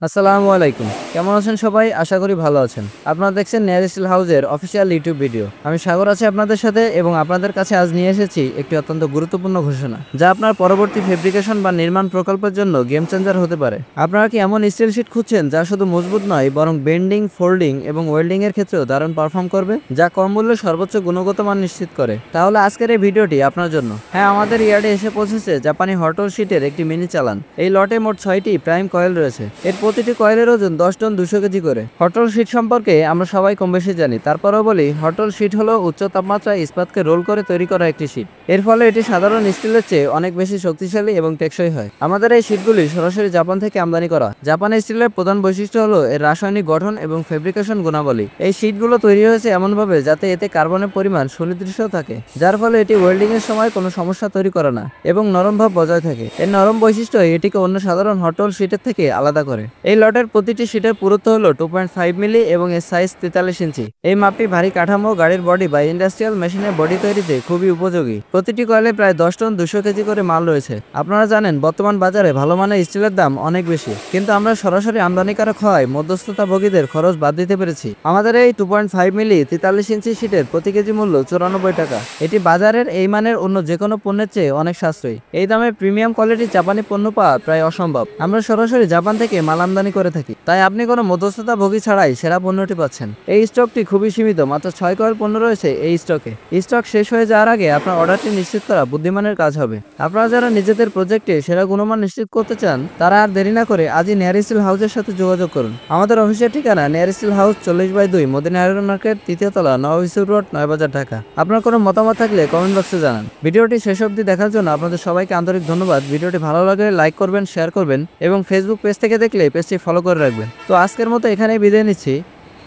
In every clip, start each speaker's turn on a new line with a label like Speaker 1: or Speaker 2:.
Speaker 1: আসসালামু আলাইকুম। কেমন আছেন সবাই? আশা করি ভালো আছেন। আপনারা দেখছেন নেয়ার স্টিল হাউসের অফিসিয়াল ইউটিউব ভিডিও। আমি সাগর আছি আপনাদের সাথে এবং আপনাদের কাছে আজ নিয়ে এসেছি একটি অত্যন্ত গুরুত্বপূর্ণ ঘোষণা, যা আপনার পরবর্তী ফেব্রিকেশন বা নির্মাণ প্রকল্পের জন্য গেম চেঞ্জার হতে পারে। আপনারা কি এমন স্টিল শিট খুঁজছেন যা শুধু মজবুত নয় বরং বেন্ডিং, ফোল্ডিং এবং ওয়েল্ডিং এর ক্ষেত্রেও দারুণ পারফর্ম করবে, যা কম মূল্যে সর্বোচ্চ গুণগত মান নিশ্চিত করে? তাহলে আজকের এই ভিডিওটি আপনার জন্য। হ্যাঁ, আমাদের ইয়ার্ডে এসে পৌঁছেছে জাপানি হটল শিটের একটি মিনি চালান। এই লটে মোট 6টি প্রাইম কয়েল রয়েছে। এর প্রতিটি কয়েলের ওজন 10 টন 200 কেজি করে। হটল শিট সম্পর্কে আমরা সবাই কম বেশি জানি, তারপরেও বলি, হটল শিট হলো উচ্চ তাপমাত্রায় ইস্পাতকে রোল করে তৈরি করা একটি শিট। এর ফলে এটি সাধারণ স্টিলের চেয়ে অনেক বেশি শক্তিশালী এবং টেকসই হয়। আমাদের এই শিটগুলি সরাসরি জাপান থেকে আমদানি করা। জাপানের স্টিলের প্রধান বৈশিষ্ট্য হলো এর রাসায়নিক গঠন এবং ফেব্রিকেশন গুণাবলী। এই শিটগুলো তৈরি হয়েছে এমনভাবে যাতে এতে কার্বনের পরিমাণ সুনির্দিষ্ট থাকে, যার ফলে এটি ওয়েল্ডিং এর সময় কোনো সমস্যা তৈরি করে না এবং নরম ভাব বজায় থাকে। এর নরম বৈশিষ্ট্য এটিকে অন্য সাধারণ হটল শিটের থেকে আলাদা করে। এই লটের প্রতিটি শিটের পুরুত্ব হলো 2.5 মিলি এবং এর সাইজ 43 ইঞ্চি। এই মাপটি ভারী কাঠামো, গাড়ির বডি বা ইন্ডাস্ট্রিয়াল মেশিনের বডি তৈরিতে খুবই উপযোগী। প্রতিটি কয়েলে প্রায় 10 টন 200 কেজি করে মাল রয়েছে। আপনারা জানেন বর্তমান বাজারে ভালো মানের স্টিলের দাম অনেক বেশি, কিন্তু আমরা সরাসরি আমদানিকারক হওয়ায় মধ্যস্থতাভোগীদের খরচ বাদ দিতে পেরেছি। আমাদের এই 2.5 মিলি 43 ইঞ্চি শিটের প্রতি কেজি মূল্য 94 টাকা। এটি বাজারের এই মানের অন্য যে কোনো পণ্যের চেয়ে অনেক সাশ্রয়ী। এই দামে প্রিমিয়াম কোয়ালিটির জাপানি পণ্য পাওয়া প্রায় অসম্ভব। আমরা সরাসরি জাপান থেকে মাল আমদানি করে থাকি, তাই আপনি কোনো মধ্যস্থতাভোগী ছাড়াই সেরা পণ্যটি পাচ্ছেন। এই স্টকটি খুবই সীমিত, মাত্র 6 কয়েল পণ্য রয়েছে এই স্টকে। স্টক শেষ হয়ে যাওয়ার আগে আপনার অর্ডারটি নিশ্চিত করা বুদ্ধিমানের কাজ হবে। আপনারা যারা নিজেদের প্রজেক্টে সেরা গুণমান নিশ্চিত করতে চান, তারা আর দেরি না করে আজই নেয়ার স্টিল হাউসের সাথে যোগাযোগ করুন। আমাদের অফিসের ঠিকানা নেয়ার steel house 40/2 Madina iron market, 3য় তলা, নবাব ইউসুফ রোড, নয়াবাজার, ঢাকা। আপনার কোনো মতামত থাকলে কমেন্ট বক্সে জানান। ভিডিওটি শেষ অবধি দেখার জন্য আপনাদের সবাইকে আন্তরিক ধন্যবাদ। ভিডিওটি ভালো লাগলে লাইক করবেন, শেয়ার করবেন এবং ফেসবুক পেজ থেকে দেখলে পেজটি ফলো করে রাখবেন। তো আজকের মতো এখানেই বিদায় নিচ্ছি।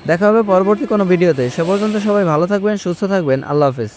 Speaker 1: দেখা হবে পরবর্তী কোনো ভিডিওতে। সে পর্যন্ত সবাই ভালো থাকবেন, সুস্থ থাকবেন। আল্লাহ হাফেজ।